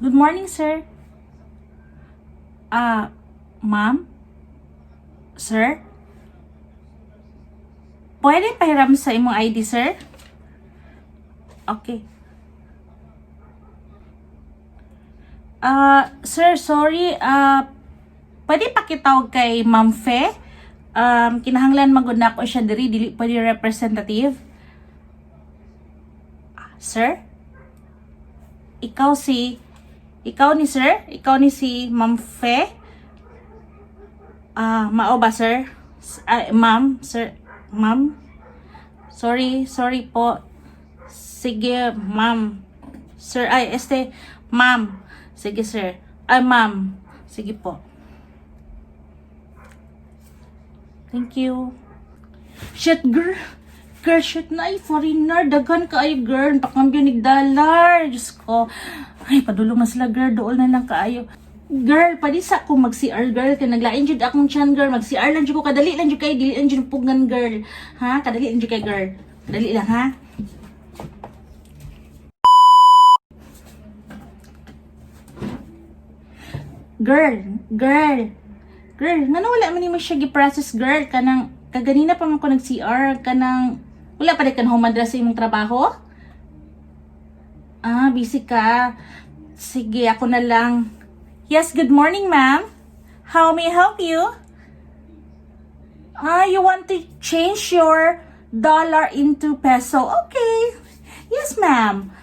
Good morning, sir. Ma'am? Sir? Pwede pahiram sa imong ID, sir? Okay. Sir, sorry. Pwede pakitawag kay Ma'am Fe? Kinahanglan magud na ako siya diri, dili pwede representative. Sir? Ikaw ni sir? Ikaw ni si Ma'am Fe? Mao ba, sir? Ma'am, sir, ma'am? Sorry po. Sige, ma'am. Sir, ma'am. Sige, sir. Ma'am. Sige po. Thank you. Shit, girl. Girl, shit na ay foreigner. Daghan kaayo, girl. Pakambyo ni dollar. Diyos ko. Ay, padulong na sila, girl. Dool na lang kaayo. Girl, padisa ko mag-CR, girl. Kaya naglain dyan akong chan, girl. Mag-CR lang dyan ko. Kadali lang dyan kayo. Dili lang dyan pugan, girl. Ha? Kadali lang dyan kayo, girl. Kadali lang, ha? Girl. Ngano wala man ni mo siya gi-process, girl. Kaganina pa man ko nag-CR. Wala pa rin ka humadra sa imong trabaho? Busy ka. Sige, ako na lang. Yes, good morning, ma'am. How may I help you? You want to change your dollar into peso? Okay. Yes, ma'am.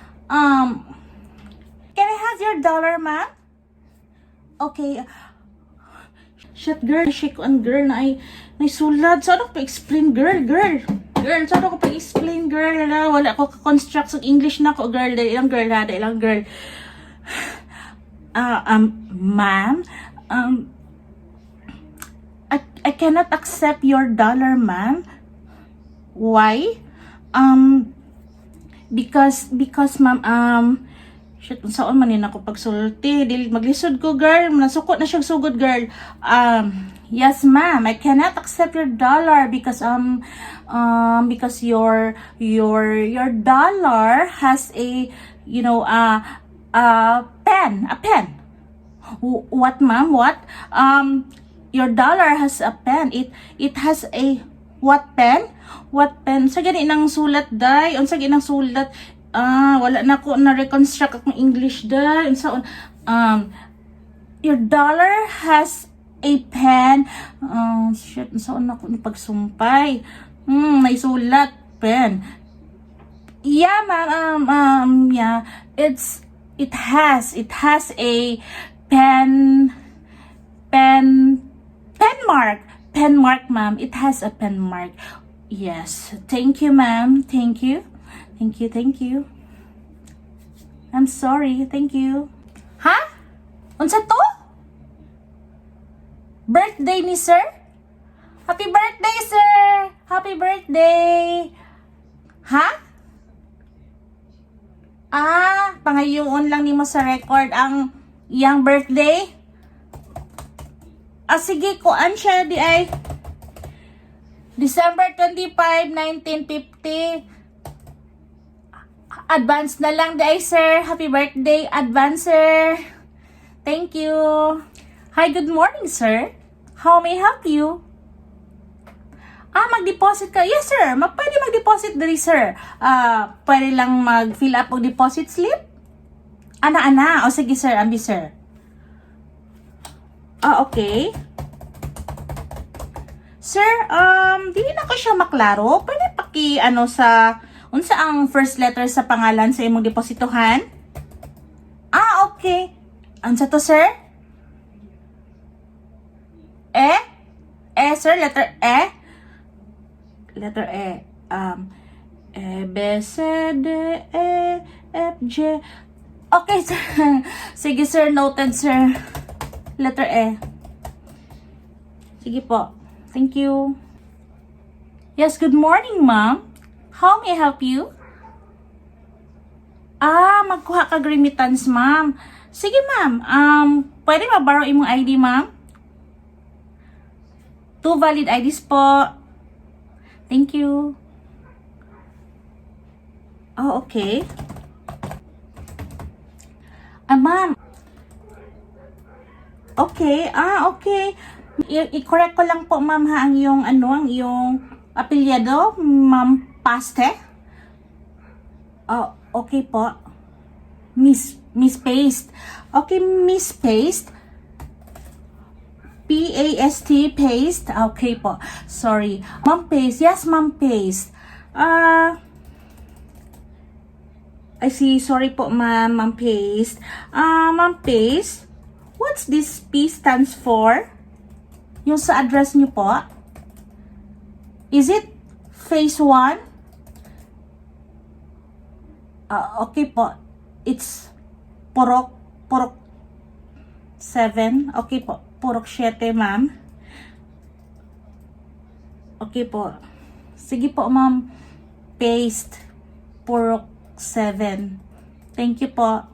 Can I have your dollar, ma'am? Okay. Shit, girl. Shake on, girl. Na sulad. Saan ako pa-explain, girl? Girl, saan ako pa-explain, girl? Wala ko ka-construct sa English na ko, girl. Dahil lang, girl, ha? Dahil lang, girl. Ma'am, I cannot accept your dollar, ma'am. Why? Because, ma'am, shit, saan man yun ako pagsulti? Dili, maglisod ko, girl. Nasukot na siyang sugod, girl. Yes, ma'am, I cannot accept your dollar because your dollar has a, a pen. What, ma'am? What? Your dollar has a pen. It has a what pen? What pen? Sa gani nang sulat, day. Unsa gani nang sulat? Wala na ko na reconstruct akong English, day. Unsa your dollar has a pen. Shit, unsa na ko ni pagsumpay? May sulat, pen. Yeah, ma'am. Yeah. It has a pen mark, ma'am. It has a pen mark. Yes. Thank you, ma'am. Thank you. I'm sorry. Thank you. Ha? Unsa to? Birthday ni sir? Happy birthday, sir! Happy birthday! Ha? Pangayoon lang nimo sa record ang iyang birthday. Sige, kuan siya di ay December 25, 1950. Advance na lang di ay, sir. Happy birthday, advance, sir. Thank you. Hi, good morning, sir. How may I help you? Mag-deposit ka? Yes, sir. Pwede mag-deposit diri, sir. Pwede lang mag-fill up og deposit slip? Ana. O sige, sir. Ambi, sir. Okay. Sir, dili na ko siya maklaro. Pwede unsa ang first letter sa pangalan sa imong depositohan? Okay. Unsa to, sir? Sir, letter E? Letter E. B, C, D, E, F, G. Okay, sir. Sige, sir. Noted, sir. Letter E. Sige po. Thank you. Yes, good morning, ma'am. How may I help you? Magkuha ka remittance, ma'am. Sige, ma'am. Pwede ma-borrow imong ID, ma'am? 2 valid IDs po. Thank you. Okay. Ma'am, Okay, okay. I-correct ko lang po, ma'am, ha, ang iyong, ang iyong apelyado, Ma'am Paste. Okay po. Miss Paste. Okay, Miss Paste. P-A-S-T, Paste. Okay po. Sorry. Ma'am Paste. Yes, Ma'am Paste. I see. Sorry po, Ma'am Paste. Ma'am Paste, what's this P stands for? Yung sa address niyo po? Is it phase 1? Okay po. It's Purok 7. Okay po. Purok 7, ma'am. Okay po. Sige po, ma'am. Paste. Purok 7. Thank you po.